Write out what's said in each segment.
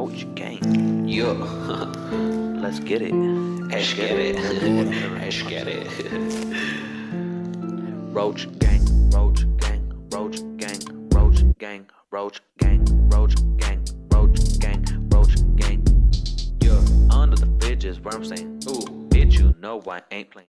Roach Gang. Yeah. Let's get it. Let's get it. Let's get it. Roach Gang, Roach Gang, Roach Gang, Roach Gang, Roach Gang, Roach Gang, Roach Gang, Roach Gang. Yeah. Under the fridges where I'm saying, Ooh. bitch, you know I ain't playing.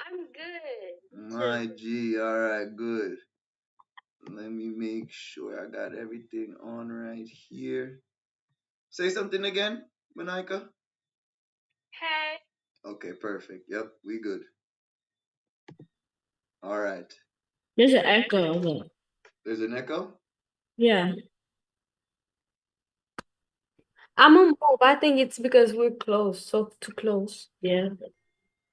I'm good. My G, all right, good. Let me make sure I got everything on right here. Say something again, Monica. Hey. Okay, perfect. Yep, we good. All right. There's an echo. There's an echo? Yeah. I'm on move. I think it's because we're close, so too close. Yeah.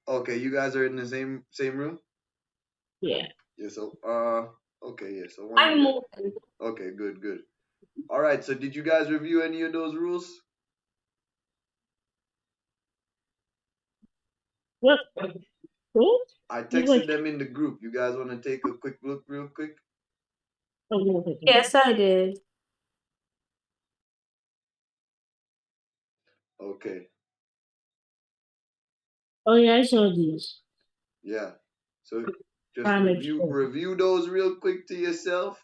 Okay, you guys are in the same room? Yeah. Yeah, so okay, yeah, so I'm good. moving. Okay, good, good. All right, so did you guys review any of those rules? What? What? I You like? texted them in the group. You guys want to take a quick look real quick? Yes, I did. Okay. Oh yeah, I saw these. Yeah. So just Climate change. review those real quick to yourself.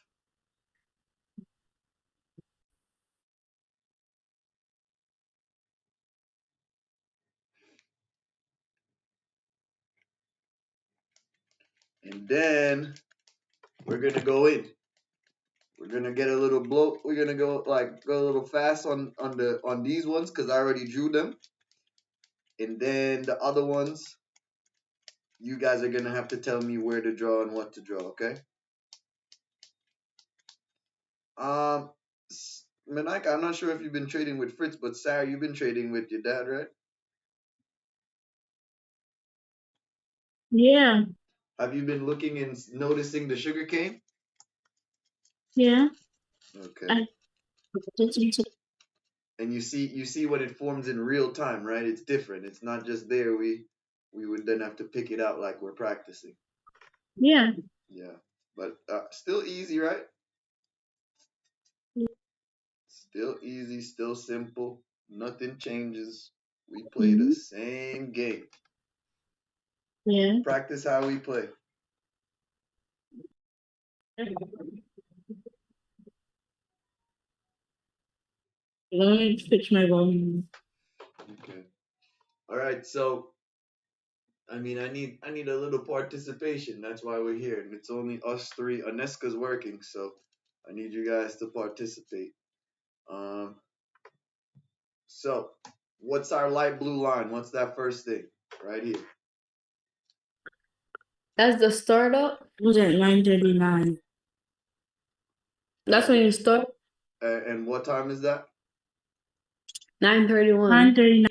And then we're gonna go in. We're gonna get a little blow. We're gonna go a little fast on these ones because I already drew them. And then the other ones, you guys are gonna have to tell me where to draw and what to draw. Okay. Um, Menaika, I'm not sure if you've been trading with Fritz, but Sarah, you've been trading with your dad, right? Yeah. Have you been looking and noticing the sugar cane? Yeah. Okay. I, And you see when it forms in real time, right? It's different. It's not just there. We would then have to pick it out like we're practicing. yeah. Yeah. But still easy, right? Still easy, still simple. Nothing changes. We play the same game. Yeah. Practice how we play. Let me fix my volume. Okay. All right. So I mean, I need a little participation. That's why we're here, and it's only us three. Aneska's working, so I need you guys to participate. Um. So, what's our light blue line? What's that first thing right here? That's the startup. It was at 9:39. That's when you start. And what time is that? 9:31. 9:39.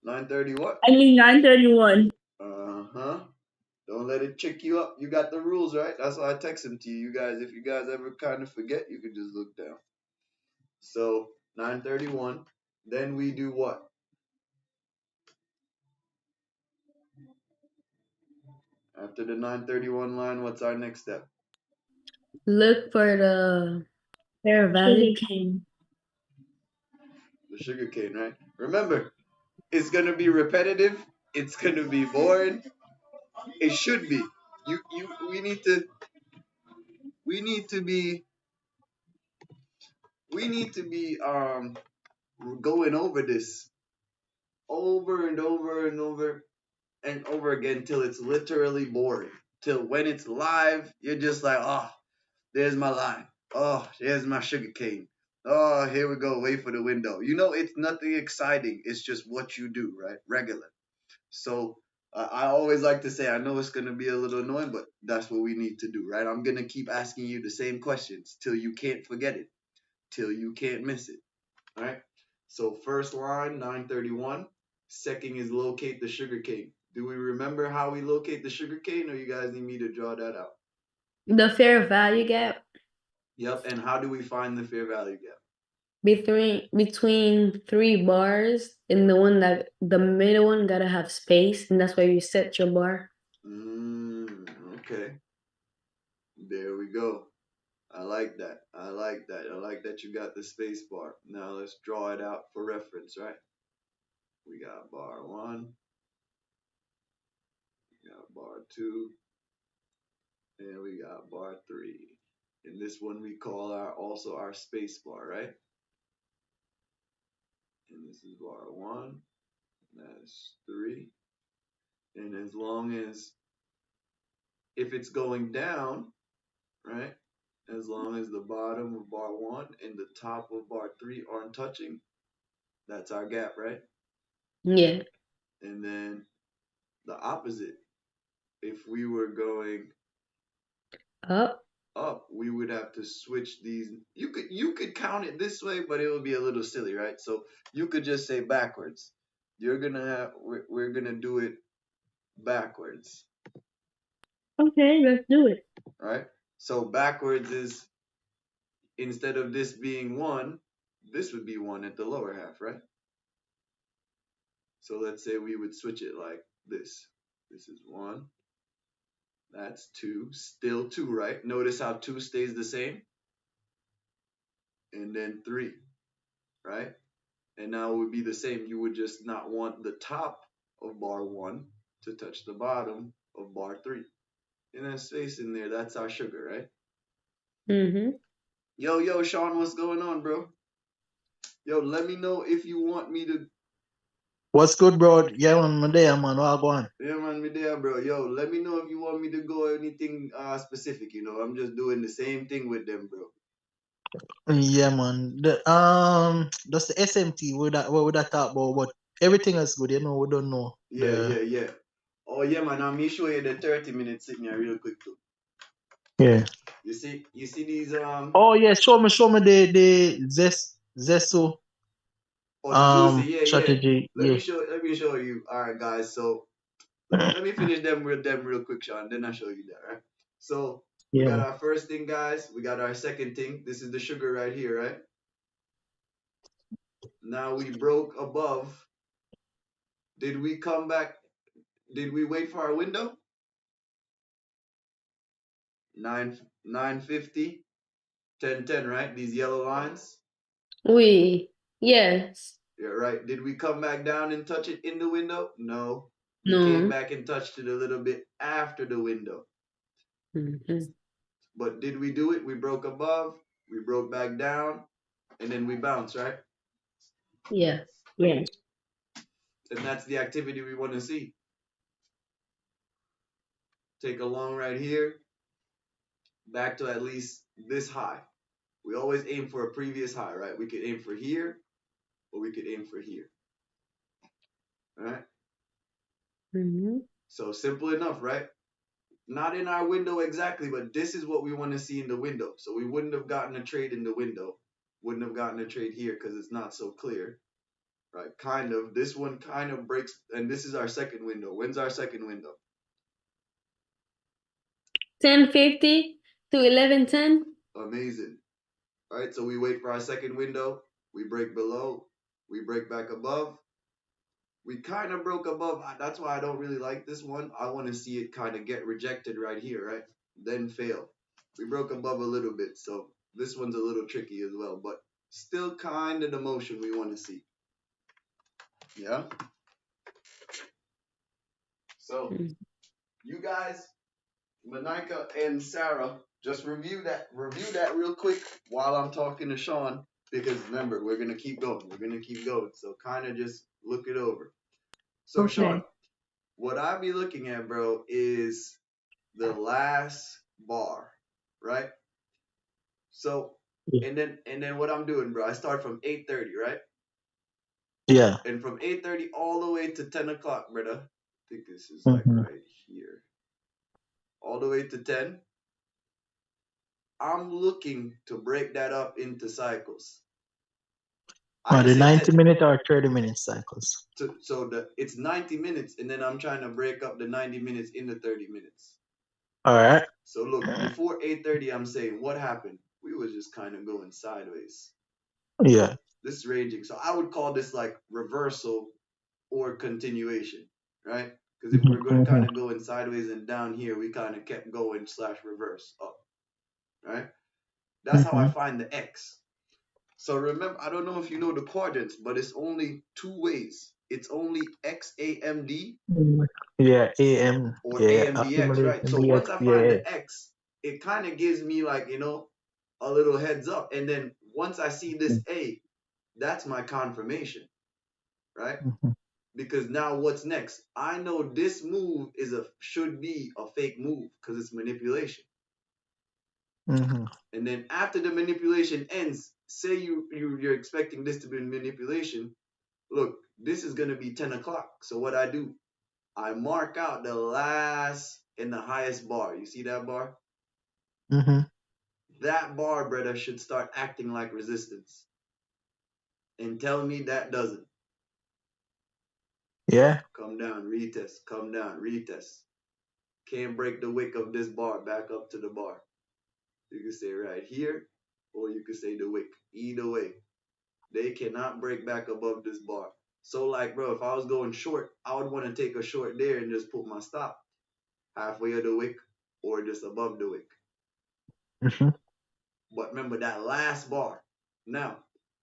9:30. What? I mean 9:31. Huh. Don't let it trick you up. You got the rules, right? That's why I text them to you. You guys, if you guys ever kind of forget, you can just look down. So 9:31. Then we do what? After the 9:31 line, what's our next step? Look for the Fair Valley cane. The sugar cane, right? Remember, it's gonna be repetitive. It's gonna be boring. It should be. We need to be going over this over and over and over and over again till it's literally boring. Till when it's live, you're just like, oh, there's my line. Oh, there's my sugar cane. Oh, here we go. Wait for the window. You know, it's nothing exciting. It's just what you do, right? Regular. So I always like to say, I know it's going to be a little annoying, but that's what we need to do, right? I'm going to keep asking you the same questions till you can't forget it, till you can't miss it, all right? So first line, 931. Second is locate the sugar cane. Do we remember how we locate the sugar cane, or you guys need me to draw that out? the fair value gap Yep, and how do we find the fair value gap? between three bars, and the middle one gotta have space, and that's where you set your bar. Okay. There we go. I like that. I like that. I like that you got the space bar. Now let's draw it out for reference, right? We got bar one, we got bar two, and we got bar three. And this one we call also our space bar, right? And this is bar one, that's three. And And as long as, if it's going down, right? As long as the bottom of bar 1 and the top of bar 3 aren't touching, that's our gap, right? Yeah. And then the opposite, if we were going Up. up, we would have to switch these. You could count it this way, but it would be a little silly, right? So you could just say backwards. We're gonna do it backwards, Okay, let's do it. right? So backwards is, instead of this being 1, this would be 1 at the lower half, right? So let's say we would switch it like this. This is 1. That's 2. Still 2, right? Notice how 2 stays the same. And then 3, right? And now it would be the same. You would just not want the top of bar 1 to touch the bottom of bar 3. And that space in there, that's our sugar, right? Mm-hmm. Yo, Sean, what's going on, bro? Yo, let me know if you want me to. What's good, bro? Yeah, man, I'm there, man. What go on? Yeah, man, me there, bro. Yo, let me know if you want me to go anything specific. You know, I'm just doing the same thing with them, bro. Yeah, man. Just the SMT. What would that talk about? But everything is good. You know, we don't know. Yeah. Oh yeah, man. Let me show you the 30-minute sitting here real quick too. Yeah. You see these Oh yeah, show me the Zesso the juicy, yeah. strategy. Let Yeah. me show you. All right, guys. So let me finish them real quick, Sean. Then I'll show you that, right? So we got Yeah. our first thing, guys. We got our second thing. This is the sugar right here, right? Now we broke above. Did we come back? Did we wait for our window? 950, 1010, right? These yellow lines. Yes. Yeah, right. Did we come back down and touch it in the window? No. We No. came back and touched it a little bit after the window. Mm-hmm. But did we do it? We broke above, we broke back down, and then we bounced, right? Yeah. Yeah. And that's the activity we want to see. Take a long right here, back to at least this high. We always aim for a previous high, right? We could aim for here, or we could aim for here. All right? Mm-hmm. So simple enough, right? Not in our window exactly, but this is what we want to see in the window. So we wouldn't have gotten a trade in the window. Wouldn't have gotten a trade here because it's not so clear. Right? Kind of. This one kind of breaks, and this is our second window. When's our second window? 10:50 to 11:10. Amazing. All right, so we wait for our second window. We break below. We break back above. We kind of broke above. That's why I don't really like this one. I want to see it kind of get rejected right here, right? Then fail. We broke above a little bit, so this one's a little tricky as well, but still kind of the motion we want to see. Yeah? So, you guys, Monica and Sarah, just review that real quick while I'm talking to Sean, because remember, we're going to keep going. So kind of just look it over. So Okay. Sean, what I'll be looking at, bro, is the last bar, right? So, Yeah. and then what I'm doing, bro, I start from 8:30, right? Yeah. And from 8:30 all the way to 10 o'clock, brother. I think this is like right here. All the way to 10. I'm looking to break that up into cycles. I The can say 90-minute or 30-minute cycles. it's 90 minutes, and then I'm trying to break up the 90 minutes into 30 minutes. All right. So look, before 8:30, I'm saying what happened? We was just kind of going sideways. Yeah. This is ranging. So I would call this like reversal or continuation, right? Because if we're going kind of going sideways and down here, we kind of kept going / reverse up, right? That's how I find the X. So remember, I don't know if you know the quadrants, but it's only two ways. It's only XAMD Yeah. AM. or Yeah. AMDX, right? So once I find the X, it kind of gives me like, you know, a little heads up. And then once I see this A, that's my confirmation, right? Because now what's next? I know this move should be a fake move because it's manipulation. Mm-hmm. And then after the manipulation ends, say you're expecting this to be manipulation. Look, this is gonna be 10 o'clock. So what I do, I mark out the last and the highest bar. You see that bar? Mm-hmm. That bar, brother, should start acting like resistance. And tell me that doesn't. Yeah. Come down, retest, come down, retest. Can't break the wick of this bar back up to the bar. You can say right here, or you can say the wick. Either way, they cannot break back above this bar. So like, bro, if I was going short, I would want to take a short there and just put my stop halfway of the wick or just above the wick. Mm-hmm. But remember that last bar. Now,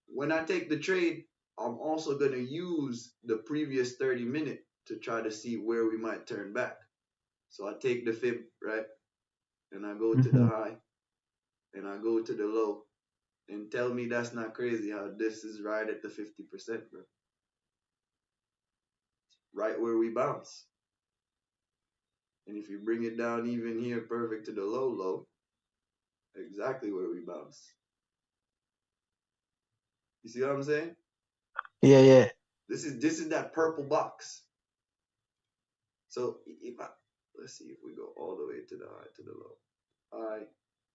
when I take the trade, I'm also going to use the previous 30-minute to try to see where we might turn back. So I take the fib, right? And I go to the high and I go to the low. And tell me that's not crazy how this is right at the 50%, bro. Right where we bounce. And if you bring it down even here, perfect to the low, low, exactly where we bounce. You see what I'm saying? Yeah, yeah. This is that purple box. So if let's see if we go all the way to the high to the low. High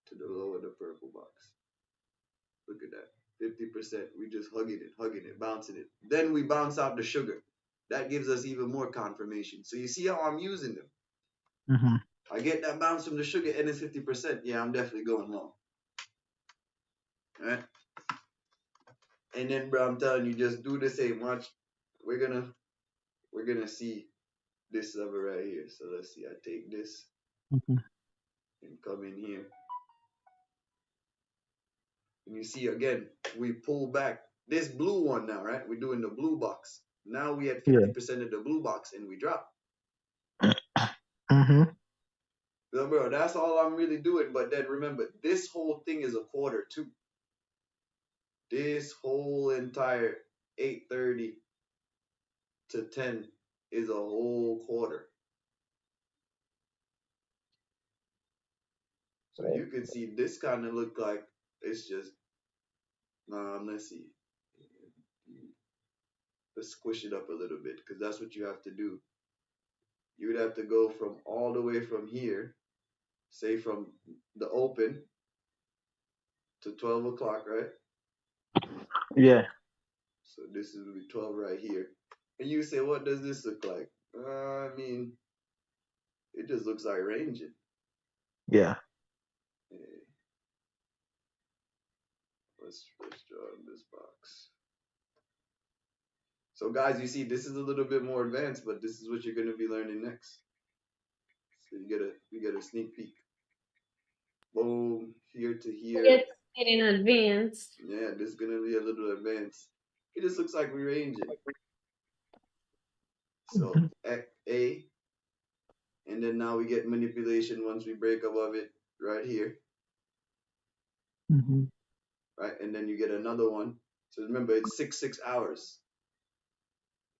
to the low of the purple box. Look at that. 50%. We just hugging it, bouncing it. Then we bounce out the sugar. That gives us even more confirmation. So you see how I'm using them. Mm-hmm. I get that bounce from the sugar and it's 50%. Yeah, I'm definitely going long. Alright? And then bro, I'm telling you, just do the same. Watch. We're gonna see this level right here. So let's see. I take this Mm-hmm. and come in here. And you see again, we pull back this blue one now, right? We're doing the blue box. Now we had 50% of the blue box and we drop. Mm-hmm. So bro, that's all I'm really doing. But then remember, this whole thing is a quarter too. This whole entire 8:30 to 10 is a whole quarter. So you can see this kind of look like it's just let's see. Let's squish it up a little bit because that's what you have to do. You would have to go from all the way from here, say from the open to 12 o'clock, right? Yeah. So this is be 12 right here. And you say, what does this look like? I mean, it just looks like ranging. Yeah. Hey, let's draw this box. So guys, you see, this is a little bit more advanced, but this is what you're gonna be learning next. So you get a sneak peek. Boom, here to here. Get it in advance. Yeah, this is gonna be a little advanced. It just looks like we're ranging. So A, and then now we get manipulation once we break above it right here. Mm-hmm. Right, and then you get another one. So remember, it's 6 hours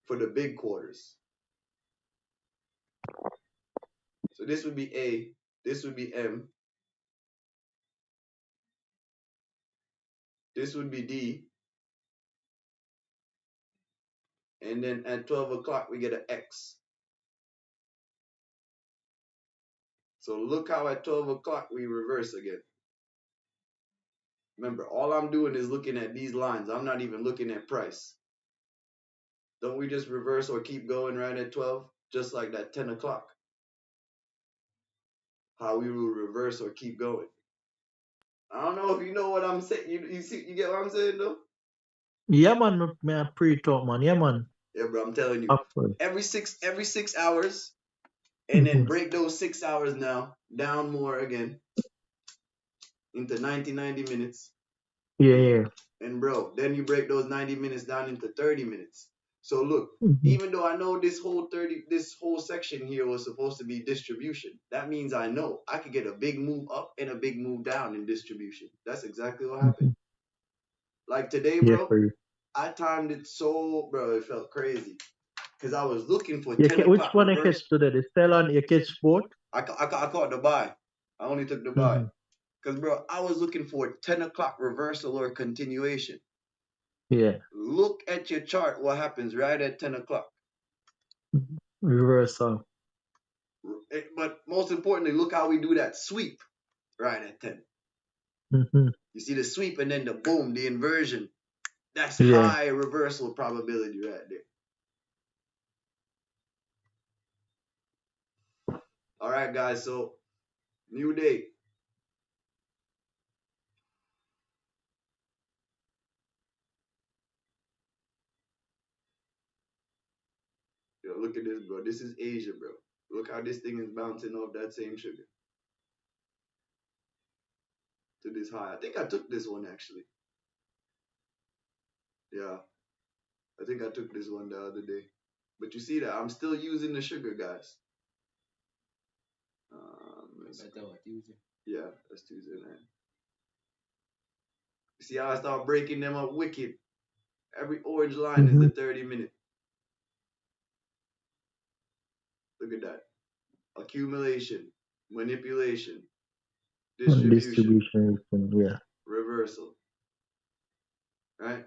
for the big quarters. So this would be A, this would be M, this would be D, and then at 12 o'clock we get an X. So look how at 12 o'clock we reverse again. Remember, all I'm doing is looking at these lines. I'm not even looking at price. Don't we just reverse or keep going right at 12? Just like that 10 o'clock. How we will reverse or keep going. I don't know if you know what I'm saying. You get what I'm saying though? Yeah, man. Me a pre-talk, man. Yeah, man. Yeah, bro, I'm telling you. Of course. Every 6 hours, and then break those 6 hours now down more again into 90 minutes. Yeah. And bro, then you break those 90 minutes down into 30 minutes. So look, Mm-hmm. even though I know this whole section here was supposed to be distribution, that means I know I could get a big move up and a big move down in distribution. That's exactly what happened. Like today, Yeah, bro, for you. I timed it so, bro, it felt crazy. because I was looking for You 10 which o'clock one you reverse. catch today? The Stellan, you catch both? I caught the buy. I only took the buy. Because, bro, I was looking for 10 o'clock reversal or continuation. Yeah. Look at your chart, what happens right at 10 o'clock. Reversal. But most importantly, look how we do that sweep right at 10. You see the sweep and then the boom, the inversion. That's Yeah. high reversal probability right there. All right, guys, so new day. Yo, look at this, bro. This is Asia, bro. Look how this thing is bouncing off that same sugar to this high. I think I took this one actually. Yeah, I think I took this one the other day. But you see that I'm still using the sugar, guys. Yeah, that's Tuesday night. You see how I start breaking them up wicked? Every orange line is the 30-minute. Look at that. Accumulation, manipulation, distribution, Yeah. reversal. Right?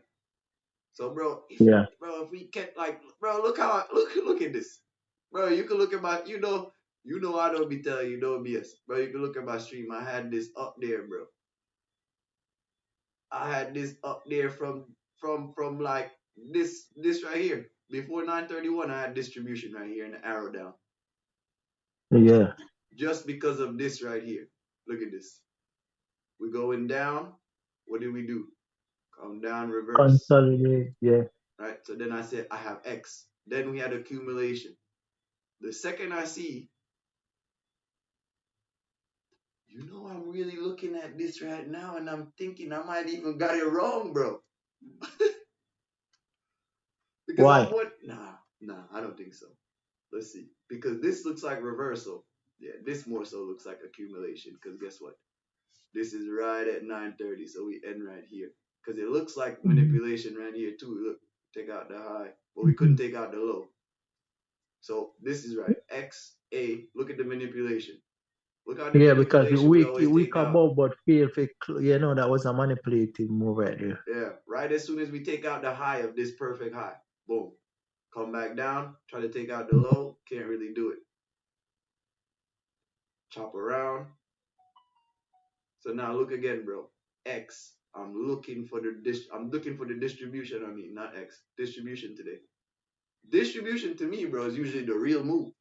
So, bro, Yeah. if we kept bro, look at this, bro. You can look at my, I don't be telling you, don't BS, bro. You can look at my stream. I had this up there, bro. I had this up there from like this right here before 9:31. I had distribution right here and the arrow down. Yeah. Just because of this right here. Look at this. We're going down. What did we do? Come down, reverse. Consolidate. Yeah. Right. So then I said I have X. Then we had accumulation. The second I see, I'm really looking at this right now and I'm thinking I might even got it wrong, bro. Because Why? Nah, I don't think so. Let's see. Because this looks like reversal. Yeah, this more so looks like accumulation. Because guess what? This is right at 9:30, so we end right here. Because it looks like manipulation right here too. Look, take out the high, but we couldn't take out the low. So this is right. X, A, look at the manipulation. Look how the because manipulation we always week take out. above but fail for that was a manipulative move right there. Yeah, right as soon as we take out the high of this perfect high, boom. Come back down, try to take out the low, can't really do it. Chop around. So now look again, bro. X. I'm looking for the distribution. I mean, not X. Distribution today. Distribution to me, bro, is usually the real move.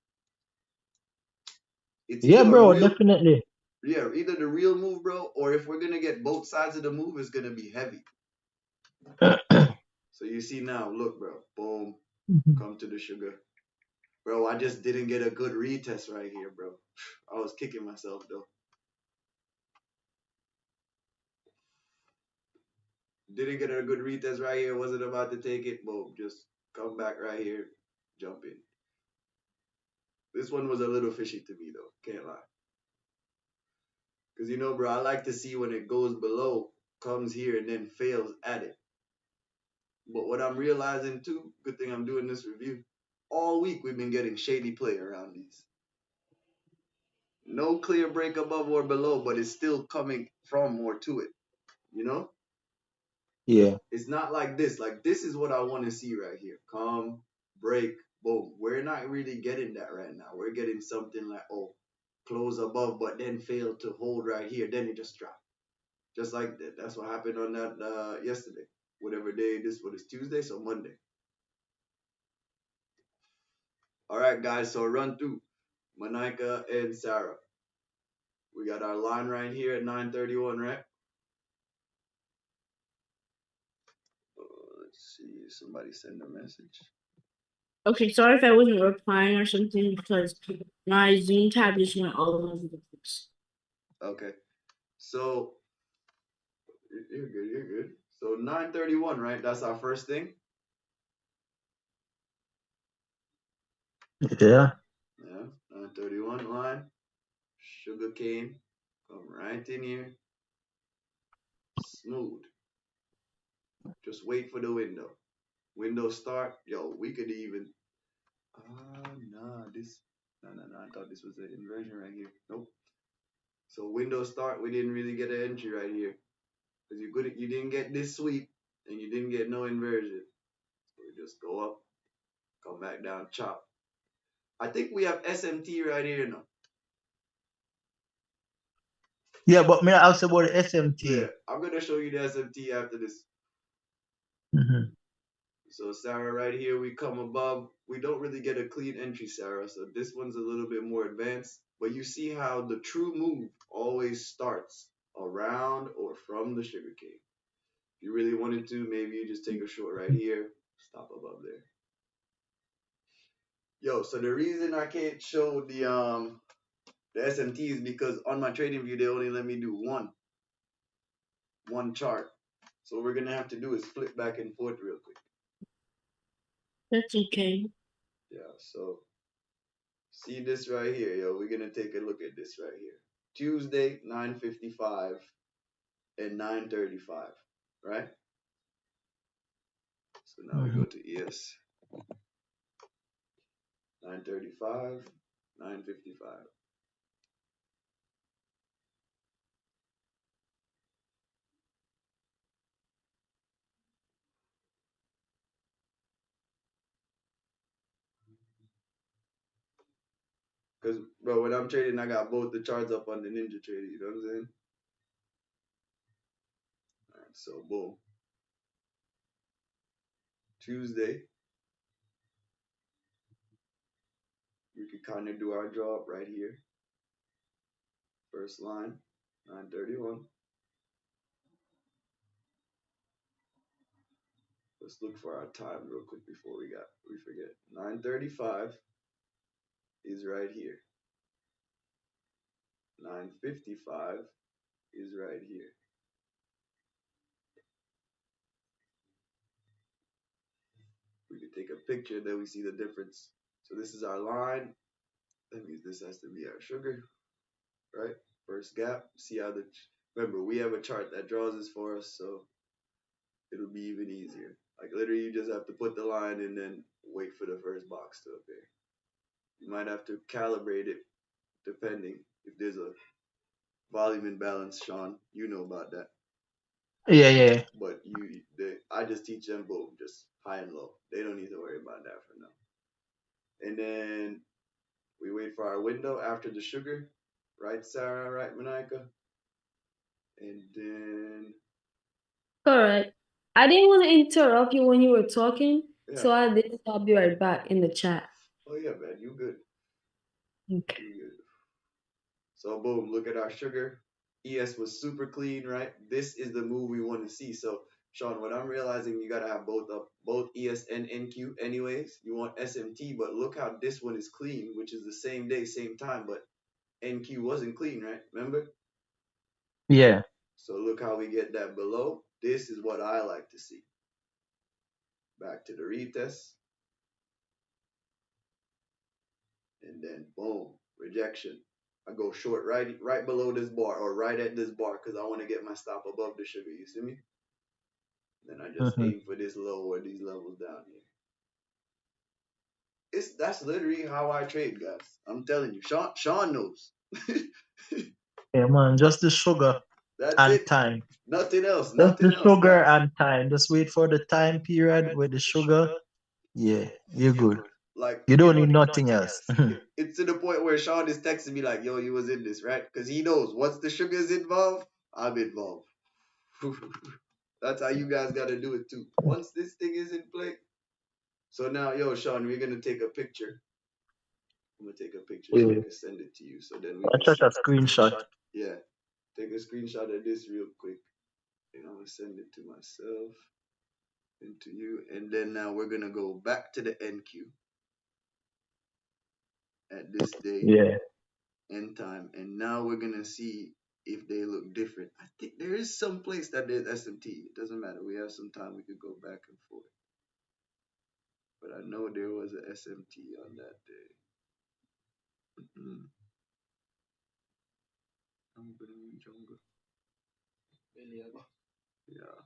It's bro, definitely. Yeah, either the real move, bro, or if we're gonna get both sides of the move, it's gonna be heavy. So you see now, look, bro, boom, come to the sugar. Bro, I just didn't get a good retest right here, bro. I was kicking myself, though. Didn't get a good retest right here. Wasn't about to take it. Boom, just come back right here, jump in. This one was a little fishy to me, though. Can't lie. Because, bro, I like to see when it goes below, comes here, and then fails at it. But what I'm realizing, too, good thing I'm doing this review, all week we've been getting shady play around these. No clear break above or below, but it's still coming from or to it. Yeah. It's not like this. Like, this is what I want to see right here. Come, break, boom. We're not really getting that right now. We're getting something like, close above, but then fail to hold right here. Then it just dropped. Just like that. That's what happened on that yesterday. Whatever day what is Tuesday, so Monday. All right, guys, so run through Monica and Sarah. We got our line right here at 9:31, right? Let's see. Somebody send a message. Okay, sorry if I wasn't replying or something because my Zoom tab just went all over the place. Okay. So, you're good. So 9:31, right? That's our first thing? Yeah. Yeah, 9:31 line. Sugarcane. Come right in here. Smooth. Just wait for the window. Window start. Yo, we could even Nah, no. I thought this was the inversion right here. Nope. So Windows start, we didn't really get an entry right here because you didn't get this sweep and you didn't get no inversion. So we just go up, come back down, chop. I think we have SMT right here now. Yeah, but me ask about the SMT. Yeah, I'm gonna show you the SMT after this. Mm-hmm. So Sarah, right here we come above. We don't really get a clean entry, Sarah. So this one's a little bit more advanced. But you see how the true move always starts around or from the sugar cane. If you really wanted to, maybe you just take a short right here, stop above there. Yo, so the reason I can't show the SMT is because on my trading view they only let me do one chart. So what we're gonna have to do is flip back and forth real quick. That's okay. Yeah, so see this right here, yo. We're gonna take a look at this right here. Tuesday, 9:55 and 9:35, right? So now we go to ES. 9:35, 9:55. Cause bro, when I'm trading, I got both the charts up on the Ninja Trader. You know what I'm saying? All right, so boom. Tuesday, we could kind of do our job right here. First line, 9:31. Let's look for our time real quick before we forget. 9:35 is right here. 9:55 is right here. We could take a picture, then we see the difference. So this is our line. That means this has to be our sugar, right? First gap. See how remember we have a chart that draws this for us, so it'll be even easier. Like literally, you just have to put the line and then wait for the first box to appear. You might have to calibrate it depending if there's a volume imbalance. Sean, you know about that. Yeah. But I just teach them both, just high and low. They don't need to worry about that for now. And then we wait for our window after the sugar, right, Sarah? Right, Monica? And then Correct. I didn't want to interrupt you when you were talking, yeah. so I did. I'll be right back in the chat. Oh yeah, man, you good. Okay. You good. So boom, look at our sugar. ES was super clean, right? This is the move we want to see. So Sean, what I'm realizing, you gotta have both ES and NQ anyways. You want SMT, but look how this one is clean, which is the same day, same time, but NQ wasn't clean, right? Remember? Yeah. So look how we get that below. This is what I like to see. Back to the retest. And then boom, rejection. I go short right below this bar or right at this bar because I want to get my stop above the sugar. You see me? Then I just aim for this low or these levels down here. That's literally how I trade, guys. I'm telling you. Sean knows. Yeah, man, just the sugar That's and it. time. Nothing else. Just Nothing the else. sugar Guys. and time. Just wait for the time period with the sugar. Yeah, you're good. Like You don't need nothing else. it's to the point where Sean is texting me like, "Yo, you was in this, right?" Because he knows once the sugar's involved, I'm involved. That's how you guys gotta do it too. Once this thing is in play. So now, yo, Sean, we're gonna take a picture. I'm gonna take a picture so I can send it to you. So then we can Just a screenshot. Yeah. Take a screenshot of this real quick. And I'm gonna send it to myself and to you. And then now we're gonna go back to the NQ at this day. Yeah. End time. And now we're gonna see if they look different. I think there is some place that there's SMT. It doesn't matter. We have some time. We could go back and forth. But I know there was a SMT on that day. Yeah.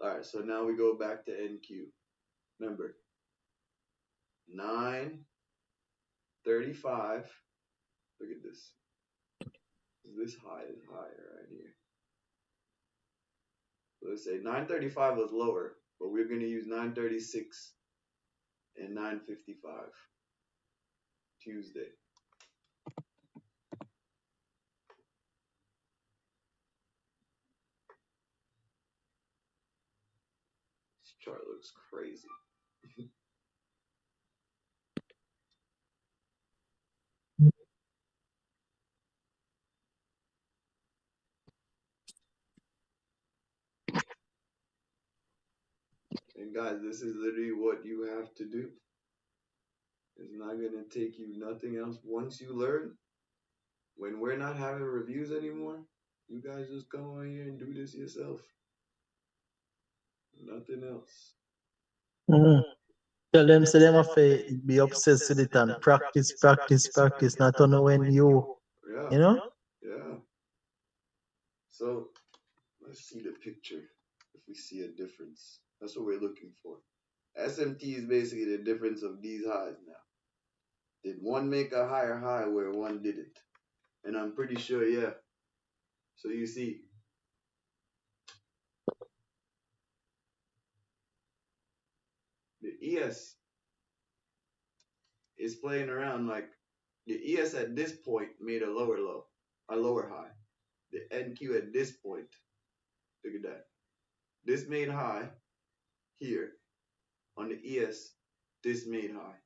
All right, so now we go back to NQ. Remember, 935. Look at this. This high is higher right here. So let's say 935 was lower, but we're going to use 936 and 955. Tuesday. This chart looks crazy. And guys, this is literally what you have to do. It's not going to take you nothing else. Once you learn, when we're not having reviews anymore, you guys just come on here and do this yourself. Nothing else. Mhm. Tell them, say them have to be obsessed with it and practice, practice, practice. Not only when you Yeah, know. yeah. So let's see the picture. If we see a difference, that's what we're looking for. SMT is basically the difference of these highs now. Did one make a higher high where one didn't? And I'm pretty sure, yeah. So you see, the ES is playing around like the ES at this point made a lower low, a lower high. The NQ at this point, look at that. This made high here on the ES. This made high.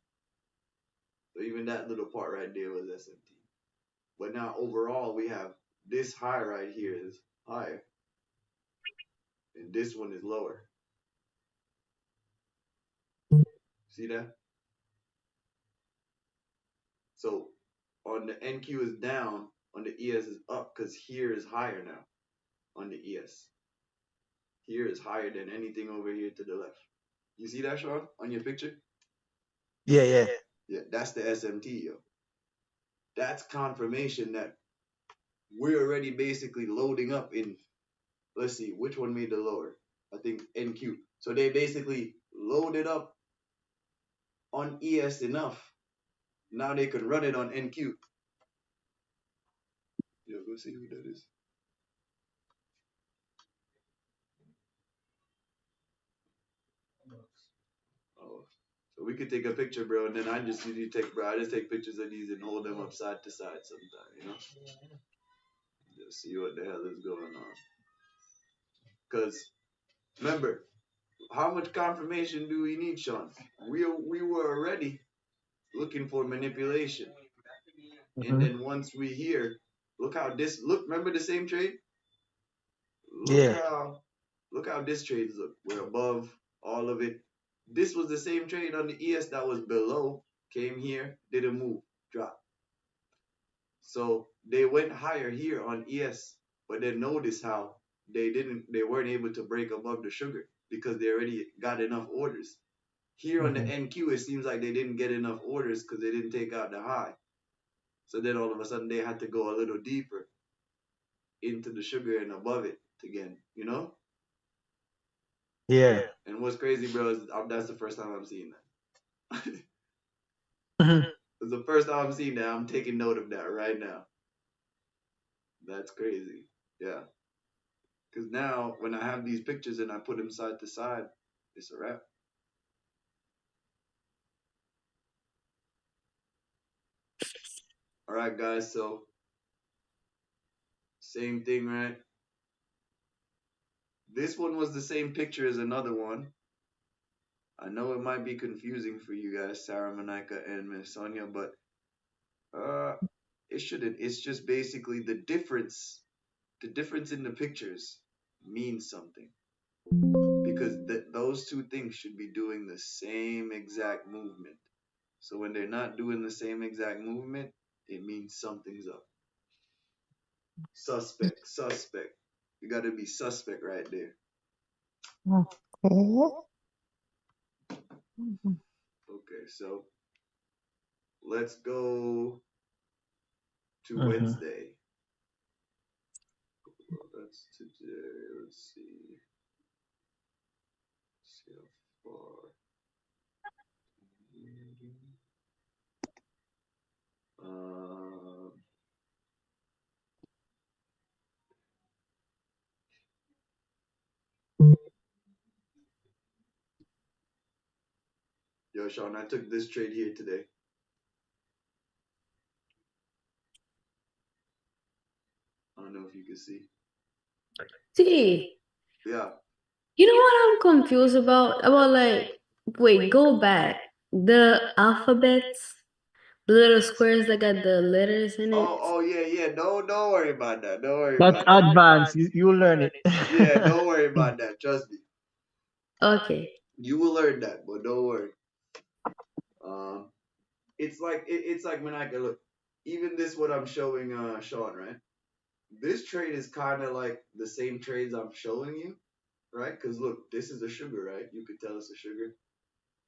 So even that little part right there was SMT. But now overall, we have this high right here is higher, and this one is lower. See that? So on the NQ is down, on the ES is up, because here is higher now on the ES. Here is higher than anything over here to the left. You see that, Sean, on your picture? Yeah, yeah. Yeah, that's the SMT, yo. That's confirmation that we're already basically loading up in, let's see, which one made the lower? I think NQ. So they basically loaded up on ES enough. Now they can run it on NQ. Yo, go see who that is. Oh, so we could take a picture, bro, and then I just usually take, bro. I just take pictures of these and hold them up side to side sometimes, you know, just see what the hell is going on. Cause remember, how much confirmation do we need, Sean? We were already looking for manipulation, and then once we hear, look how this look. Remember the same trade? Yeah. Look how this trade look. We're above all of it. This was the same trade on the ES that was below. Came here, didn't move, dropped. So they went higher here on ES, but then notice how they weren't able to break above the sugar because they already got enough orders. Here on the NQ, it seems like they didn't get enough orders because they didn't take out the high. So then all of a sudden they had to go a little deeper into the sugar and above it again, you know? Yeah. And what's crazy, bro, is that's the first time I'm seeing that. It's the first time I'm seeing that. I'm taking note of that right now. That's crazy. Yeah. Because now when I have these pictures and I put them side to side, it's a wrap. All right, guys. So same thing, right? This one was the same picture as another one. I know it might be confusing for you guys, Sarah, Monica, and Miss Sonia, but it shouldn't. It's just basically the difference. The difference in the pictures means something because those two things should be doing the same exact movement. So when they're not doing the same exact movement, it means something's up. Suspect, suspect. You gotta be suspect right there. Okay, so let's go to Wednesday. Well, that's today. Let's see. for yo, Sean, I took this trade here today. I don't know if you can see. See, Yeah. you know what I'm confused about? About like, wait, go back. The alphabets, the little squares that got the letters in it. Oh yeah, yeah. Don't worry about that. Don't worry That's about that. advanced. You learn it. Yeah, don't worry about that. Trust me. Okay. You will learn that, but don't worry. Um, it's like it's like when I can look. Even this, what I'm showing, Sean, right? This trade is kind of like the same trades I'm showing you, right? Because look, this is a sugar, right? You could tell it's a sugar.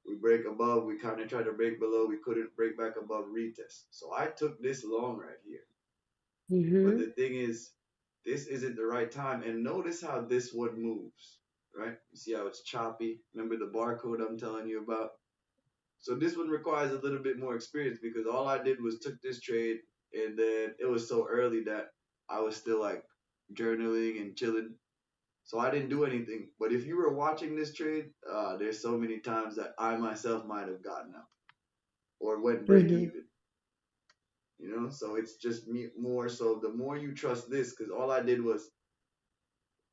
We break above, we kind of try to break below, we couldn't break back above retest. So I took this long right here. But Mm-hmm. the thing is, this isn't the right time. And notice how this one moves, right? You see how it's choppy? Remember the barcode I'm telling you about? So this one requires a little bit more experience because all I did was took this trade and then it was so early that I was still like journaling and chilling. So I didn't do anything. But if you were watching this trade, there's so many times that I myself might have gotten out or went break Mm-hmm. even. You know, so it's just me more so the more you trust this, because all I did was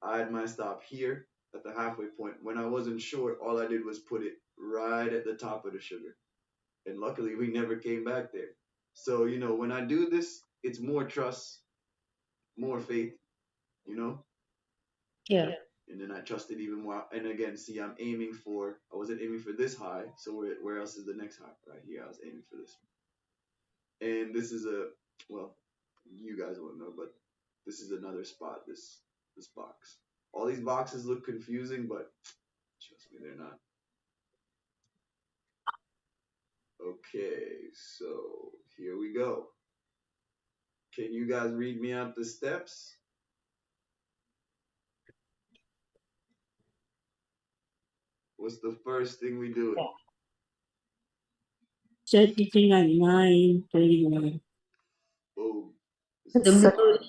I had my stop here at the halfway point. When I wasn't sure, all I did was put it right at the top of the sugar. And luckily we never came back there. So, you know, when I do this, it's more trust, more faith, you know? Yeah. And then I trusted even more. And again, see, I wasn't aiming for this high. So where else is the next high? Right here, I was aiming for this one. And this is well, you guys won't know, but this is another spot, this box. All these boxes look confusing, but trust me, they're not. Okay, so here we go. Can you guys read me out the steps? What's the first thing we do? Set the thing at 9:31. Boom. The blue.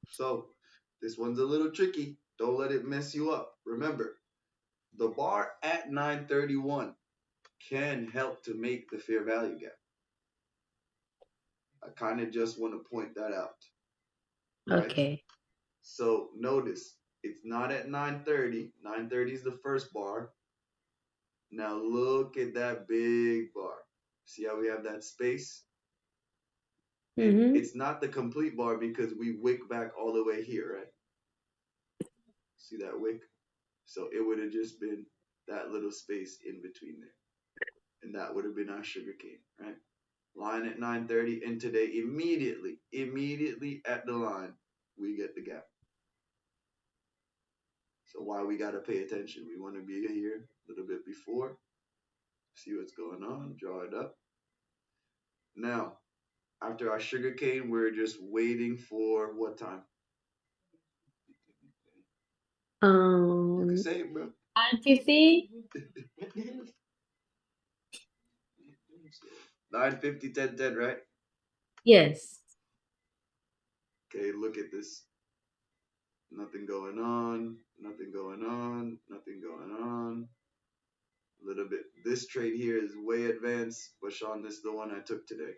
So this one's a little tricky. Don't let it mess you up. Remember, the bar at 931 can help to make the fair value gap. I kind of just want to point that out. Right? Okay. So notice it's not at 930. 930 is the first bar. Now look at that big bar. See how we have that space? And Mm-hmm. it's not the complete bar because we wick back all the way here, right? See that wick? So it would have just been that little space in between there. And that would have been our sugar cane, right? Line at 930, and today immediately at the line, we get the gap. So why we gotta pay attention? We want to be here a little bit before, see what's going on, draw it up. Now, after our sugar cane, we're just waiting for what time? You can say it, bro. 950? 950, 10, right? Yes. Okay, look at this. Nothing going on, nothing going on, nothing going on. A little bit. This trade here is way advanced, but Sean, this is the one I took today.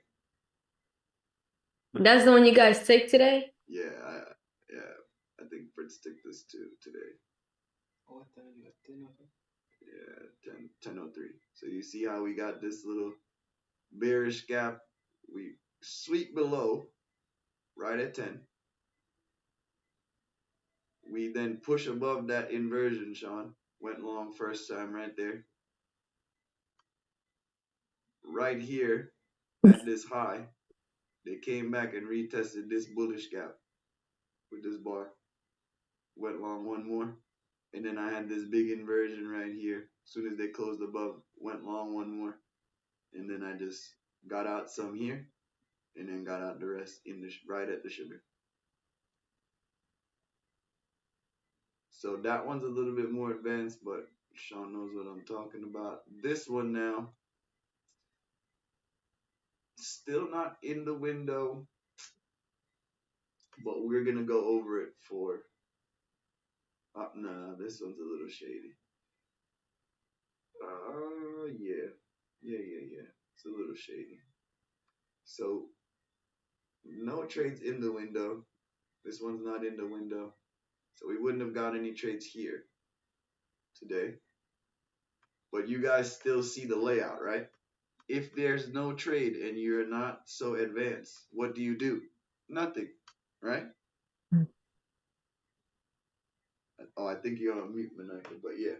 That's the one you guys take today? Yeah, I think Fritz took this too today. Yeah, 10:03. So you see how we got this little bearish gap. We sweep below, right at 10. We then push above that inversion, Sean. Went long first time right there. Right here at this high, they came back and retested this bullish gap with this bar. Went long one more. And then I had this big inversion right here. As soon as they closed above, went long one more. And then I just got out some here and then got out the rest in the right at the sugar. So that one's a little bit more advanced, but Sean knows what I'm talking about. This one now, still not in the window, but we're gonna go over it for. Nah, this one's a little shady. Yeah. It's a little shady. So no trades in the window. This one's not in the window. So we wouldn't have got any trades here today. But you guys still see the layout, right? If there's no trade and you're not so advanced, what do? Nothing, right? Oh, I think you're on mute, Manaka, but yeah.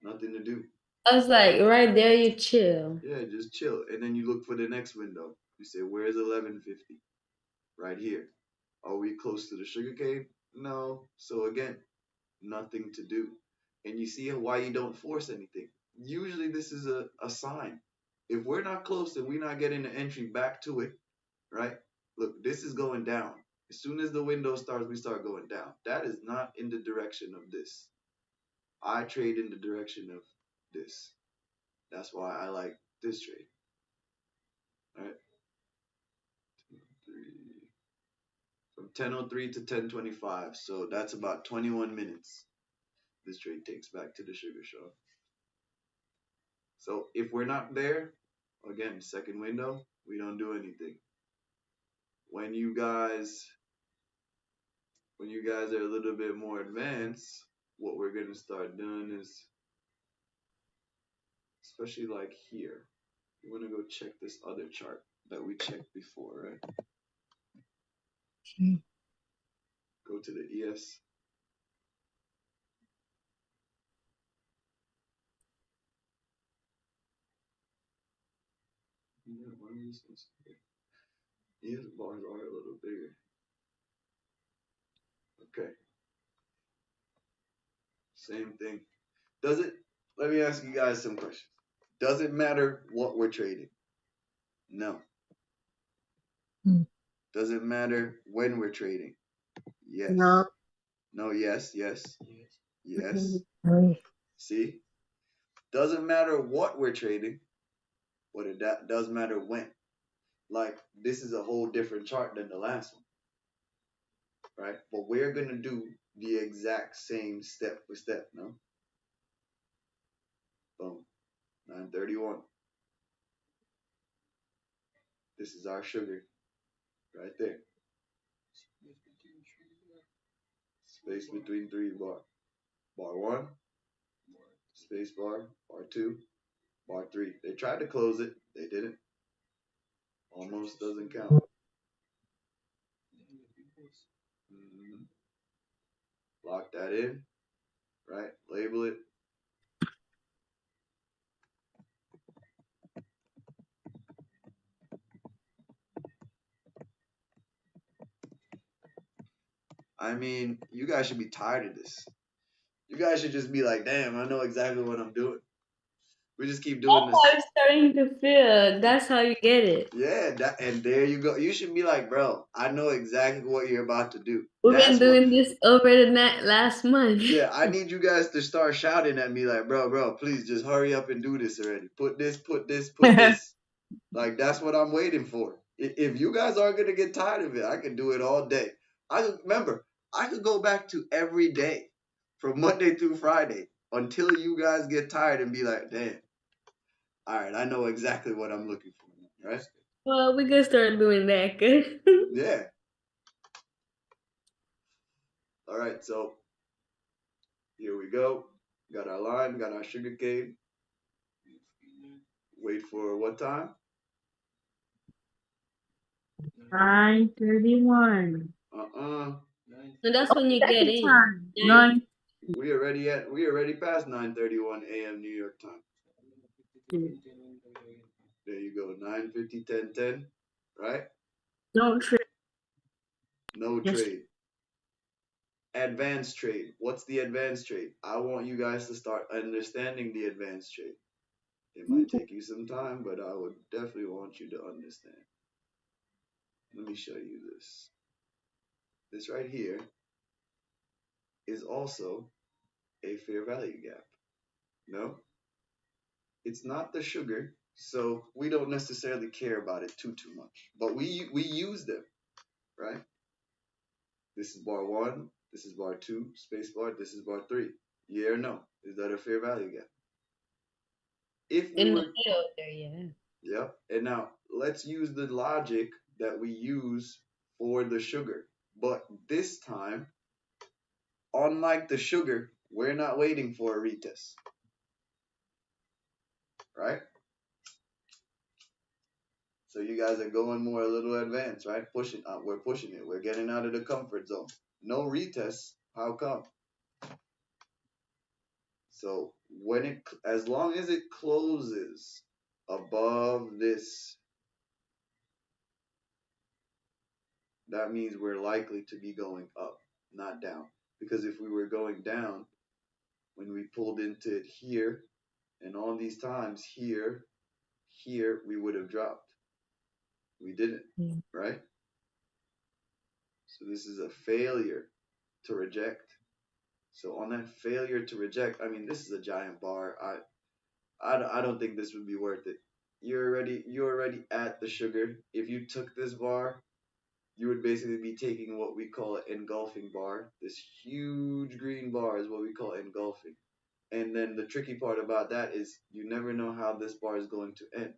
Nothing to do. I was like, right there, you chill. Yeah, just chill. And then you look for the next window. You say, where's 1150? Right here. Are we close to the sugarcane? No. So again, nothing to do. And you see why you don't force anything. Usually this is a sign. If we're not close and we're not getting the entry back to it, right? Look, this is going down. As soon as the window starts, we start going down. That is not in the direction of this. I trade in the direction of this. That's why I like this trade. All right. From 10:03 to 10:25. So that's about 21 minutes. This trade takes back to the sugar shop. So if we're not there, again, second window, we don't do anything. When you guys are a little bit more advanced, what we're gonna start doing is, especially like here, you wanna go check this other chart that we checked before, right? Go to the ES. Yeah, why are these ones big? ES bars are a little bigger. Okay. Same thing. Let me ask you guys some questions. Does it matter what we're trading? No. Does it matter when we're trading? Yes. No. No, yes. See? Doesn't matter what we're trading, but it does matter when. Like, this is a whole different chart than the last one. Right? But we're going to do the exact same step for step, no? Boom. 931. This is our sugar. Right there. Space between three bar. Bar 1. Space bar. Bar 2. Bar 3. They tried to close it. They didn't. Almost doesn't count. Lock that in. Right? Label it. I mean, you guys should be tired of this. You guys should just be like, damn, I know exactly what I'm doing. We just keep doing this. That's how it's starting to feel. That's how you get it. Yeah, and there you go. You should be like, bro, I know exactly what you're about to do. We've been doing this over the last month. Yeah, I need you guys to start shouting at me like, bro, please just hurry up and do this already. Put this. Like, that's what I'm waiting for. If you guys aren't going to get tired of it, I can do it all day. I could go back to every day from Monday through Friday until you guys get tired and be like, damn. All right, I know exactly what I'm looking for, right? Well, we can start doing that. Yeah. All right, so here we go. Got our line, got our sugar cane. Wait for what time? 9:31. So that's when you get in. Time. 9. We already past 9:31 a.m. New York time. There you go. 9:50, 10:10, right? Don't trade. No Yes. trade. Advanced trade. What's the advanced trade? I want you guys to start understanding the advanced trade. It might take you some time, but I would definitely want you to understand. Let me show you this. this right here is also a fair value gap. No, it's not the sugar, so we don't necessarily care about it too much. But we use them, right? This is bar one, this is bar two, space bar, this is bar three. Yeah or no? Is that a fair value gap? If we In the were, middle there, yeah. yep. And now let's use the logic that we use for the sugar. But this time, unlike the sugar, we're not waiting for a retest, right? So you guys are going more a little advanced, right? Pushing, we're pushing it. We're getting out of the comfort zone. No retest. How come? So when it, as long as it closes above this, that means we're likely to be going up, not down. Because if we were going down, when we pulled into it here, and all these times here, here, we would have dropped. We didn't, right? So this is a failure to reject. So on that failure to reject, I mean, this is a giant bar. I don't think this would be worth it. You're already at the sugar. If you took this bar, you would basically be taking what we call an engulfing bar. This huge green bar is what we call engulfing. And then the tricky part about that is you never know how this bar is going to end.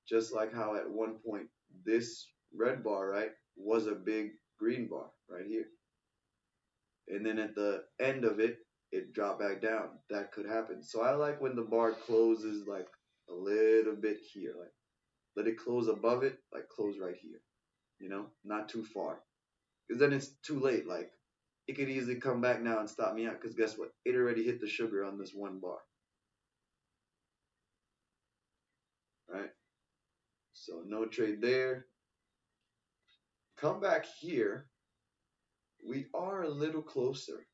Just like how at one point this red bar, right, was a big green bar right here. And then at the end of it, it dropped back down. That could happen. So I like when the bar closes like a little bit here. Like let it close above it, like close right here. You know, not too far. Because then it's too late. Like it could easily come back now and stop me out. Because guess what? It already hit the sugar on this one bar. Right? So no trade there. Come back here. We are a little closer.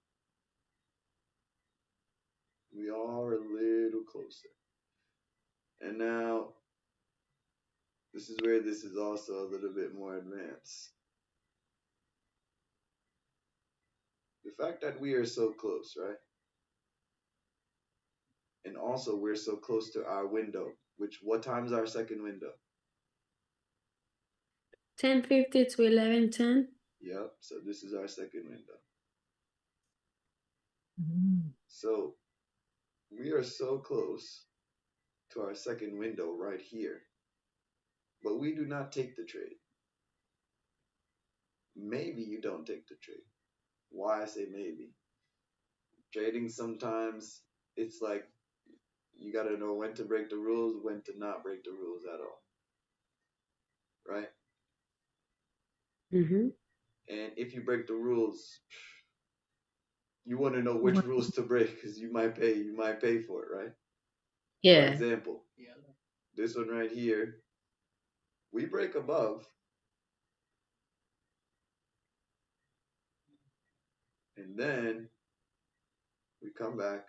We are a little closer. And now, this is where this is also a little bit more advanced. The fact that we are so close, right? And also we're so close to our window, which what time's our second window? 10:50 to 11:10. Yep, so this is our second window. Mm. So we are so close to our second window right here, but we do not take the trade. Maybe you don't take the trade. Why I say maybe? Trading sometimes it's like you gotta know when to break the rules, when to not break the rules at all. Right? Mm-hmm. And if you break the rules, you want to know which rules to break because you might pay for it, right? For Yeah. example, this one right here, we break above, and then we come back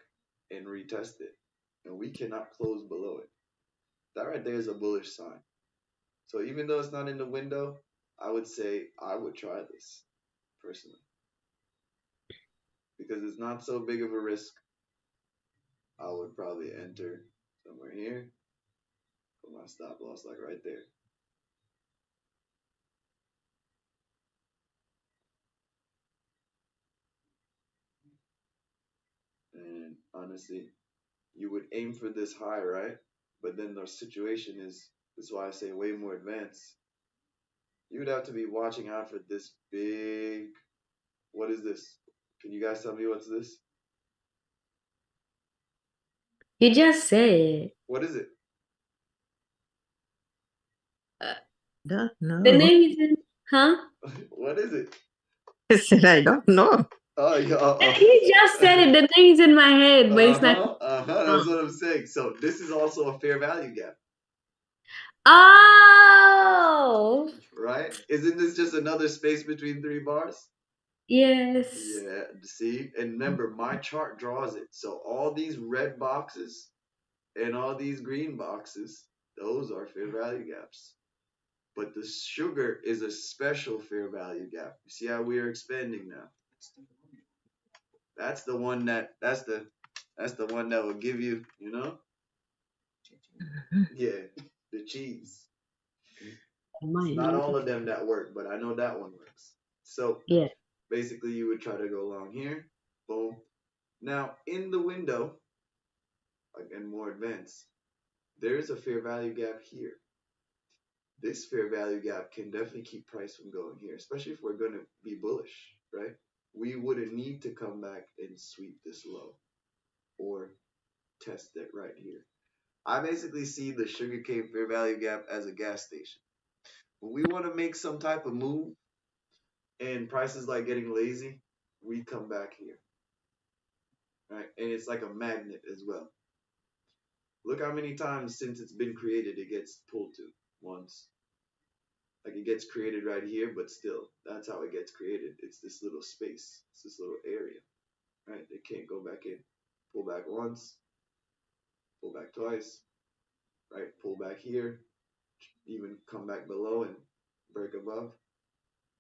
and retest it, and we cannot close below it. That right there is a bullish sign. So even though it's not in the window, I would say I would try this personally because it's not so big of a risk. I would probably enter somewhere here, put my stop loss like right there. And honestly, you would aim for this high, right? But then the situation is, that's why I say way more advanced. You would have to be watching out for this big, what is this? Can you guys tell me what's this? You just said What is it? Don't know. the name is in, huh? What is it? I said I don't know. Oh, yeah. You just said it. The name's in my head, but it's not. That's what I'm saying. So this is also a fair value gap, Oh, right? Isn't this just another space between three bars? yes. Yeah, see? And remember, my chart draws it. So all these red boxes and all these green boxes, those are fair value gaps. But the sugar is a special fair value gap. You see how we are expanding now? That's the one that's the one that will give you, yeah, the cheese. It's not all of them that work, but I know that one works. So Yeah. basically you would try to go along here, boom. Now in the window, again more advanced, there's a fair value gap here. This fair value gap can definitely keep price from going here, especially if we're going to be bullish, right? We wouldn't need to come back and sweep this low or test it right here. I basically see the sugarcane fair value gap as a gas station. When we want to make some type of move and prices like getting lazy, we come back here, right? And it's like a magnet as well. Look how many times since it's been created it gets pulled to once. Like it gets created right here, but still, that's how it gets created. It's this little space, it's this little area, right? It can't go back in. Pull back once, pull back twice, right? Pull back here, even come back below and break above.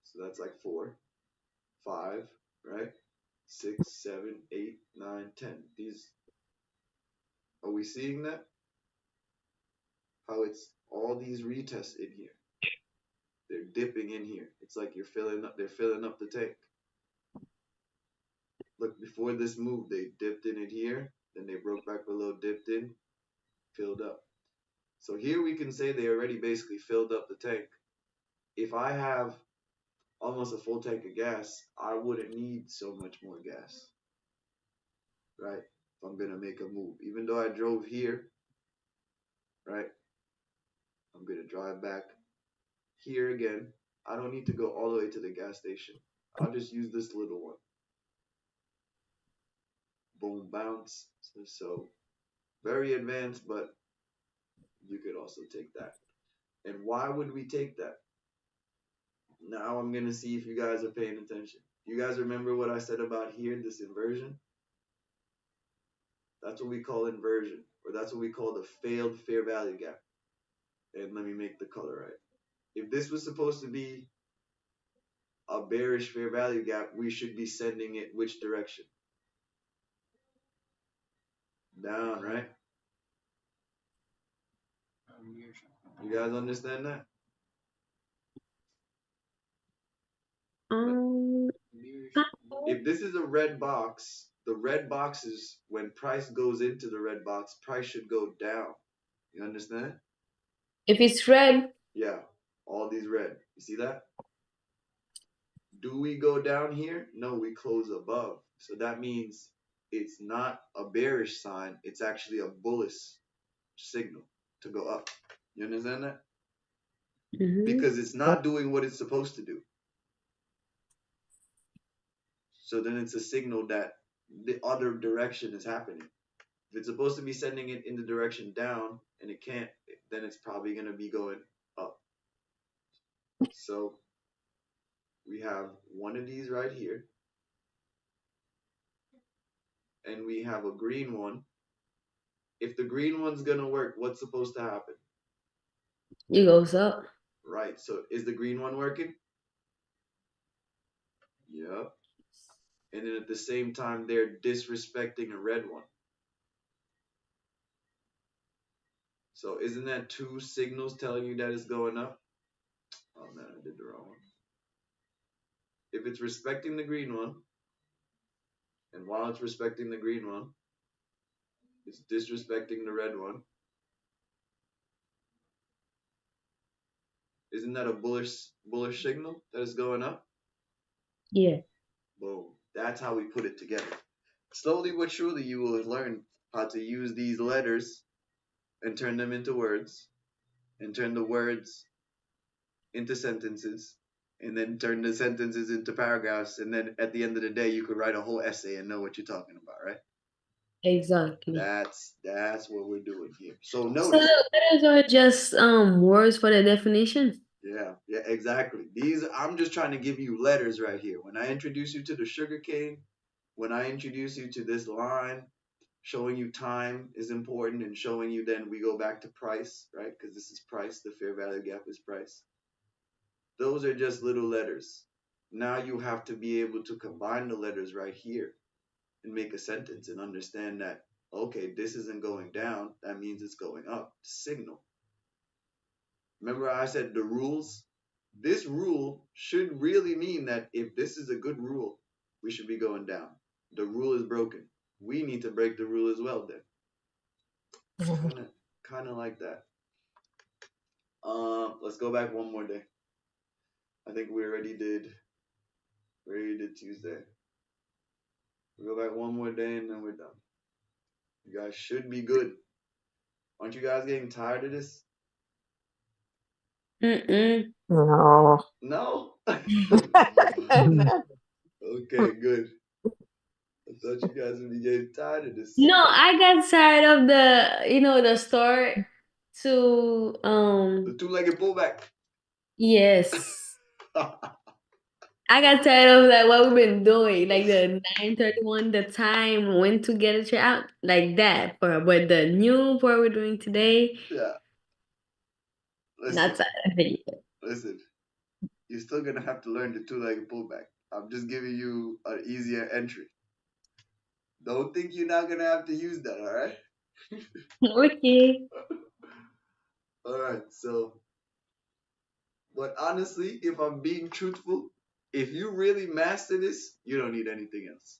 So that's like 4, 5, right? 6, 7, 8, 9, 10. These, are we seeing that? How it's all these retests in here. They're dipping in here. It's like they're filling up the tank. Look, before this move, they dipped in it here, then they broke back below, dipped in, filled up. So here we can say they already basically filled up the tank. If I have almost a full tank of gas, I wouldn't need so much more gas, right? If I'm gonna make a move, even though I drove here, right? I'm gonna drive back here again. I don't need to go all the way to the gas station. I'll just use this little one. Boom, bounce. So very advanced, but you could also take that. And why would we take that? Now I'm gonna see if you guys are paying attention. You guys remember what I said about here, this inversion? That's what we call inversion, or that's what we call the failed fair value gap. And let me make the color right. If this was supposed to be a bearish fair value gap, we should be sending it which direction? Down, right? You guys understand that? If this is a red box, the red box is when price goes into the red box, price should go down. You understand? If it's red, Yeah, all these red. You see that? Do we go down here? No, we close above. So that means it's not a bearish sign. It's actually a bullish signal to go up. You understand that? Because it's not doing what it's supposed to do. So then it's a signal that the other direction is happening. If it's supposed to be sending it in the direction down and it can't, then it's probably going to be going up. So we have one of these right here. And we have a green one. If the green one's going to work, what's supposed to happen? it goes up. Right. So is the green one working? Yep. And then at the same time, they're disrespecting a red one. So isn't that 2 signals telling you that it's going up? Oh man, I did the wrong one. If it's respecting the green one, and while it's respecting the green one, it's disrespecting the red one. Isn't that a bullish signal that is going up? Yeah. Boom. That's how we put it together. Slowly but surely you will learn how to use these letters and turn them into words, and turn the words into sentences, and then turn the sentences into paragraphs, and then at the end of the day you could write a whole essay and know what you're talking about, right? Exactly. That's what we're doing here. So So notice. the letters are just words for the definition. Yeah, exactly. These, I'm just trying to give you letters right here. When I introduce you to the sugarcane, when I introduce you to this line, showing you time is important, and showing you then we go back to price, right? Because this is price, the fair value gap is price. those are just little letters. Now you have to be able to combine the letters right here and make a sentence and understand that, okay, this isn't going down, that means it's going up. Signal. Remember I said the rules? This rule should really mean that if this is a good rule, we should be going down. The rule is broken. We need to break the rule as well then. Kind of like that. Let's go back one more day. I think we already did Tuesday. We'll go back one more day and then we're done. You guys should be good. Aren't you guys getting tired of this? Mm-mm. No. No? Okay, good. I thought you guys would be getting tired of this. No, I got tired of the store to The two-legged pullback. yes. I got tired of like what we've been doing, like the 9:31, the time when to get it out, like that. But the new part we're doing today, Yeah. not tired of it yet. Listen, you're still gonna have to learn the two-legged pullback. I'm just giving you an easier entry. Don't think you're not gonna have to use that, all right? Okay. All right. So, but honestly, if I'm being truthful, if you really master this, you don't need anything else.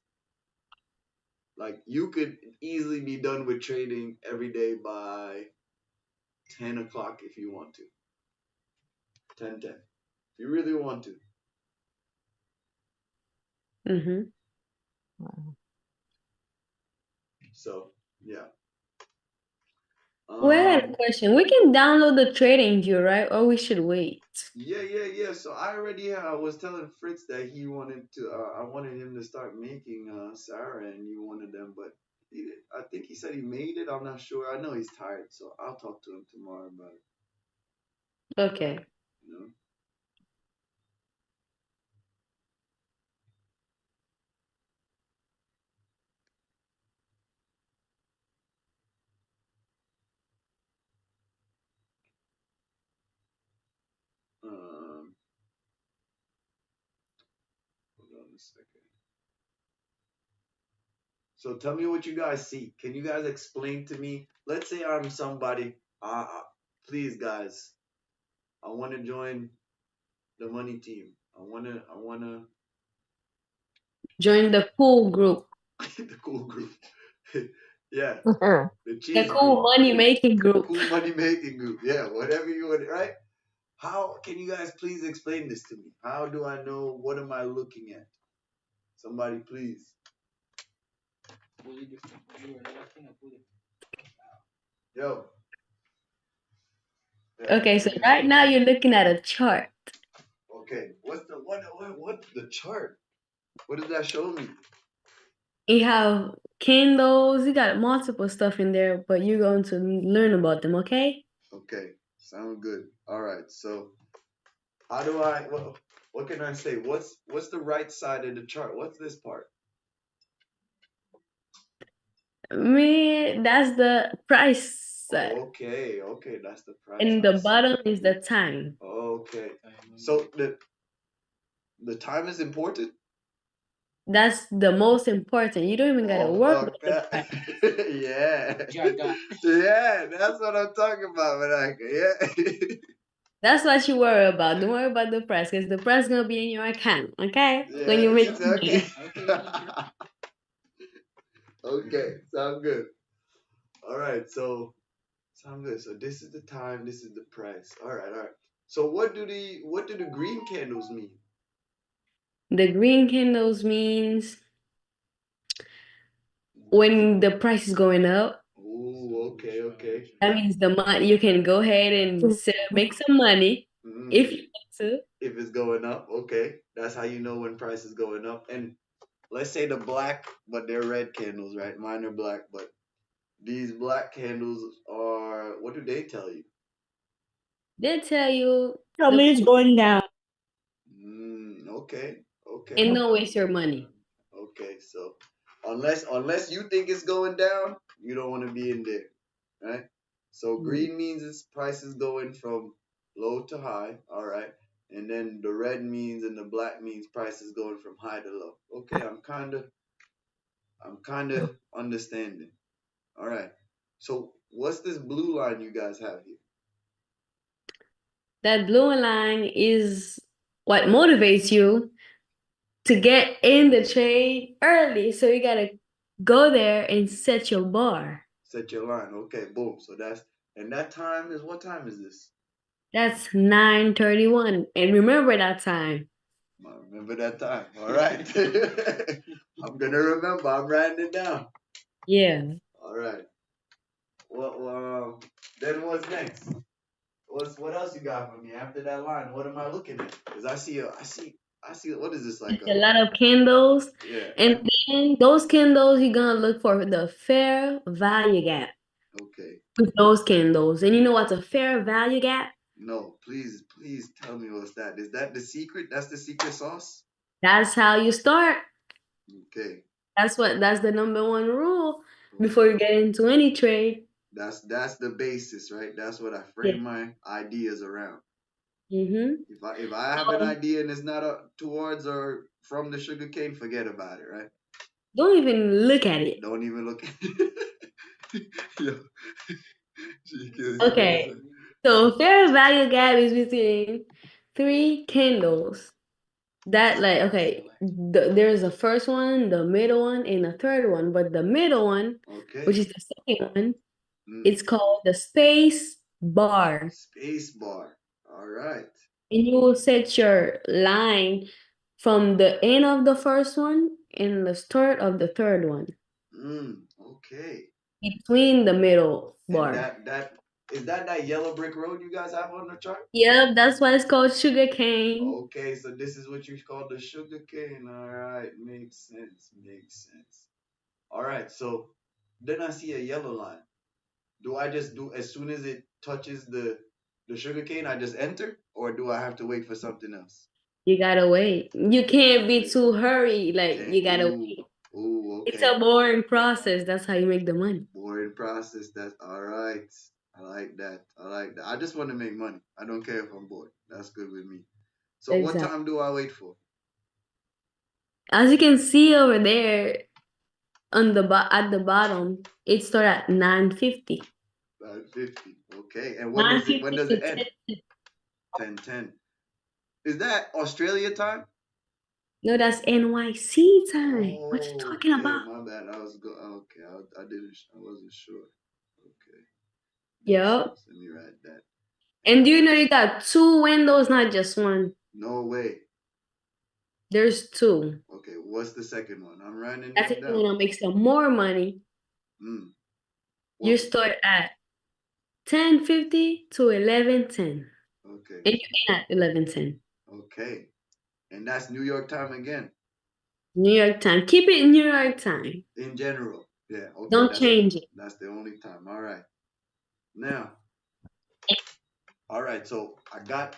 Like you could easily be done with trading every day by 10 o'clock if you want to. 10:10. If you really want to. Mm-hmm. So yeah. Well, I had a question. We can download the trading view, right? Or we should wait. Yeah. So I already was telling Fritz that he wanted to. I wanted him to start making Sarah, and you wanted them, but I think he said he made it. I'm not sure. I know he's tired, so I'll talk to him tomorrow about it. Okay. You know. Hold on a second. So tell me what you guys see. Can you guys explain to me? Let's say I'm somebody. Please, guys. I want to join the money team. I wanna Join the cool group. the cool group. Yeah, Mhm. the The cheese cool group. money making group. Cool money making group. Yeah, whatever you want, right? How can you guys please explain this to me? How do I know what am I looking at? Somebody please. Yo. Yeah. Okay, so right now you're looking at a chart. Okay, what's the chart? What does that show me? You have candles, you got multiple stuff in there, but you're going to learn about them, okay? Okay, sound good. All right, so how do I? What can I say? What's the right side of the chart? What's this part? Me, that's the price side. Okay, that's the price. And I the see. bottom is the time. Okay, so the time is important. That's the most important. You don't even gotta work with the fuck price. that. Yeah, that's what I'm talking about, Manaka. Yeah. That's what you worry about. Don't worry about the price, because the price gonna be in your account, okay? When you make okay. money. Okay, sound good. All right, so sound good. So this is the time, this is the price. All right. So what do the green candles mean? The green candles means when the price is going up. Ooh, okay. That means the money you can go ahead and make some money if you want to. If it's going up, okay. That's how you know when price is going up. And let's say the black, but they're red candles, right? Mine are black, but these black candles are, what do they tell you? They tell you Tell me it's going down. Okay. and don't waste your money. Okay, so unless you think it's going down, you don't want to be in there, right? So green means its price is going from low to high, all right. and then the red means and the black means price is going from high to low. Okay, I'm kind of understanding. All right. So what's this blue line you guys have here? That blue line is what motivates you to get in the trade early. So you gotta go there and set your bar. Set your line. Okay, boom. So that's, and that time is, what time is this? That's 9:31. And remember that time. I remember that time. All right. I'm gonna remember. I'm writing it down. Yeah. All right. Well, then what's next? What else you got for me after that line? What am I looking at? Because I see what is this like? A lot of candles. Yeah. And then those candles, you're gonna look for the fair value gap Okay. with those candles. And you know what's a fair value gap? No, please tell me what's that. Is that the secret? That's the secret sauce? That's how you start. Okay. That's the number one rule before you get into any trade. That's the basis, right? That's what I Yeah. frame my ideas around. Mm-hmm. If I have an idea and it's not towards or from the sugar cane, forget about it, right? Don't even look at it. Don't even look at it. Yo. Okay. So fair value gap is between 3 candles. That like okay, there's the first one, the middle one, and the third one. But the middle one, Okay. which is the second one, it's called the space bar. Space bar. All right. And you will set your line from the end of the first one and the start of the third one. Okay. Between the middle And bar. that is that yellow brick road you guys have on the chart? Yep, that's why it's called sugar cane. Okay, so this is what you call the sugar cane. All right, makes sense. All right, so then I see a yellow line. Do I just do as soon as it touches the sugar cane, I just enter, or do I have to wait for something else? You gotta wait. You can't be too hurried. Like you gotta wait. Ooh, okay. It's a boring process. That's how you make the money. Boring process. That's all right. I like that. I just want to make money. I don't care if I'm bored. That's good with me. So what Exactly. time do I wait for? As you can see over there on at the bottom, it starts at 9:50. 9:50. Okay. And when does it end? 10:10. Is that Australia time? No, that's NYC time. What you talking Okay, about? my bad. I wasn't sure. Okay. Yep. Let me write that. And do you know you got 2 windows, not just one? No way. There's 2. Okay, what's the second one? I'm writing That's it if down. you want to make some more money. You start at 10:50 to 11:10. Okay. And you end at 11:10. Okay. And that's New York time again. New York time. Keep it in New York time. In general. Yeah. Okay. Don't change it. That's the only time. All right. Now. All right. So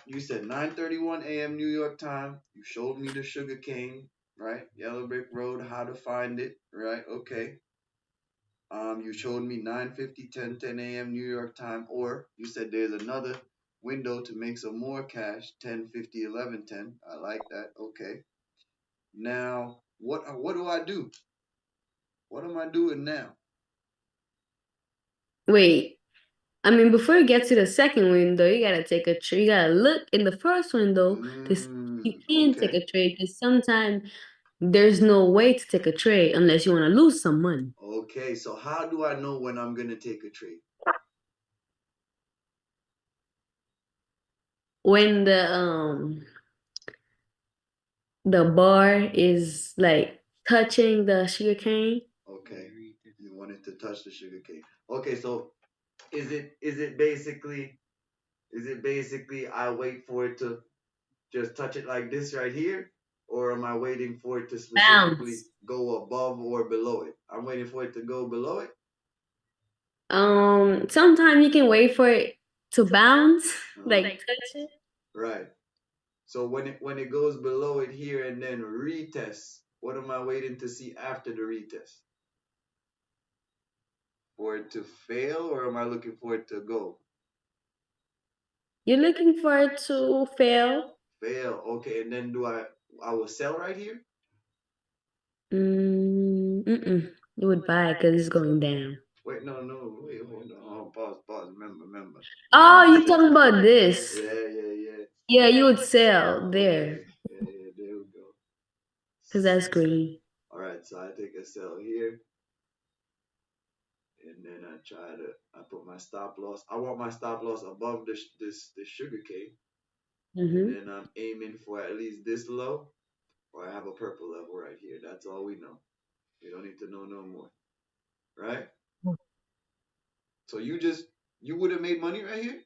you said 9:31 a.m. New York time. You showed me the sugar cane, right? Yellow Brick Road, how to find it, right? Okay. You showed me 9:50, 10 a.m. New York time, or you said there's another window to make some more cash, 10:50, 11:10. I like that. Okay. Now, what do I do? What am I doing now? Wait. I mean, before you get to the second window, you gotta take a trade. You gotta look in the first window to see if you can take a trade. Because sometimes there's no way to take a trade unless you want to lose some money. Okay, so how do I know when I'm gonna take a trade? When the bar is like touching the sugar cane. Okay, you want it to touch the sugar cane. Okay, so is it basically I wait for it to just touch it like this right here, or am I waiting for it to specifically go above or below it? I'm waiting for it to go below it. Sometimes you can wait for it to bounce, like touch it. Right. So when it goes below it here and then retest, what am I waiting to see after the retest? For it to fail, or am I looking for it to go? You're looking for it to fail. Fail. Okay, and then I will sell right here? You would buy because it's going down. Wait, no, wait, hold on. Oh, pause. Remember. Oh, you talking about this? Yeah. Yeah, you would sell there Yeah, there we go. because that's green. All right, so I take a sell here, and then I put my stop loss. I want my stop loss above this sugar cane, and then I'm aiming for at least this low, or I have a purple level right here. That's all we know. We don't need to know no more, right? So you would have made money right here?